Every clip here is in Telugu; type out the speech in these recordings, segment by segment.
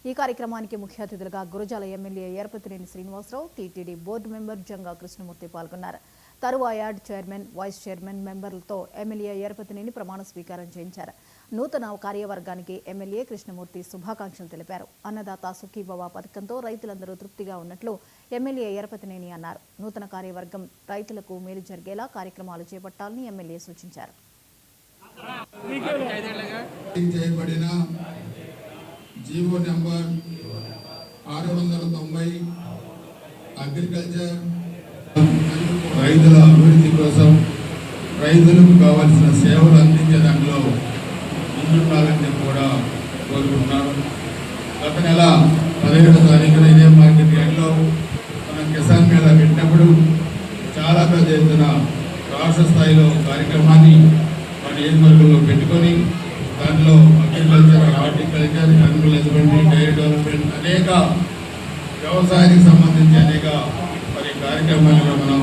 ఈ కార్యక్రమానికి ముఖ్య అతిథులుగా Gurazala MLA Yarapathineni Srinivasarao, TTD board member Janga Krishnamurthy పాల్గొన్నారు. తరువాయాడ్ చైర్మన్, వైస్ చైర్మన్ మెంబర్లతో ఎమ్మెల్యే ఏర్పతినేని ప్రమాణ స్వీకారం చేయించారు. నూతన కార్యవర్గానికి ఎమ్మెల్యే కృష్ణమూర్తి శుభాకాంక్షలు తెలిపారు. అన్నదాత సుఖీభవ పథకంతో రైతులందరూ తృప్తిగా ఉన్నట్లు ఎమ్మెల్యే ఏర్పతినేని అన్నారు. నూతన కార్యవర్గం రైతులకు మేలు జరిగేలా కార్యక్రమాలు చేపట్టాలని ఎమ్మెల్యే సూచించారు. జీవో నెంబర్ 690 అగ్రికల్చర్ రైతుల అభివృద్ధి కోసం రైతులకు కావాల్సిన సేవలు అందించే దాంట్లో ముందుండాలని కూడా కోరుకుంటున్నాను. గత నెల 17వ తారీఖున ఇదే మార్కెట్ యార్డ్లో మనం కిసాన్ మేళా పెట్టినప్పుడు చాలా పెద్ద ఎత్తున రాష్ట్ర స్థాయిలో కార్యక్రమాన్ని మన నియోజకవర్గంలో పెట్టుకొని దాంట్లో agriculture, horticulture, animal husbandry, dairy development అనేక వ్యవసాయానికి సంబంధించి అనేక కార్యక్రమాలను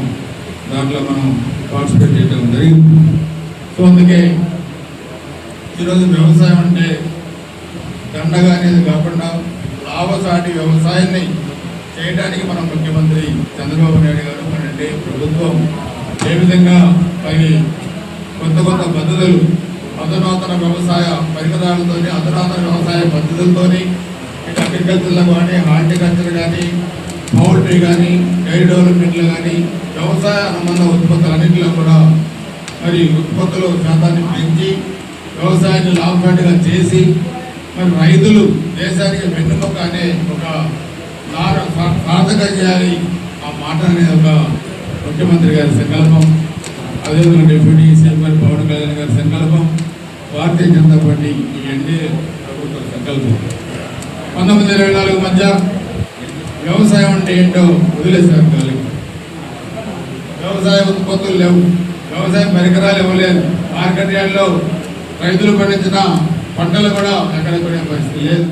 దాంట్లో మనం పార్టిసిపేట్ చేయడం జరిగింది. సో అందుకే ఈరోజు వ్యవసాయం అంటే దండగా అనేది కాకుండా లాభసాటి వ్యవసాయాన్ని చేయడానికి మన ముఖ్యమంత్రి చంద్రబాబు నాయుడు గారు అంటే ప్రభుత్వం ఏ విధంగా మరి కొత్త పద్ధతులు అధునాతన వ్యవసాయ పరికరాలతో అధునాతన వ్యవసాయ పద్ధతులతో ఇటు అగ్రికల్చర్లో కానీ, హార్టికల్చర్ కానీ, పౌల్ట్రీ కానీ, డైరీ డెవలప్మెంట్లో కానీ వ్యవసాయ అనుబంధ ఉత్పత్తులన్నింటిలో కూడా మరి ఉత్పత్తుల శాతాన్ని పెంచి వ్యవసాయాన్ని లాభసాటిగా చేసి మరి రైతులు దేశానికి వెన్నుముక అనే ఒక సాధక చేయాలి ఆ మాట అనేది ఒక ముఖ్యమంత్రి గారి సంకల్పం. అదేవిధంగా డిప్యూటీ సీఎం గారు పవన్ కళ్యాణ్ గారి సంకల్పం, భారతీయ జనతా పార్టీ ఎన్డీఏ ప్రభుత్వ సంకల్పం. 1924 మధ్య వ్యవసాయం అంటే ఏంటో వదిలేశారు. కాలేదు, వ్యవసాయ ఉత్పత్తులు లేవు, వ్యవసాయ పరికరాలు ఇవ్వలేదు, మార్కెట్ యార్డ్లో రైతులు పండించిన పంటలు కూడా ఎక్కడ కొనే పరిస్థితి లేదు.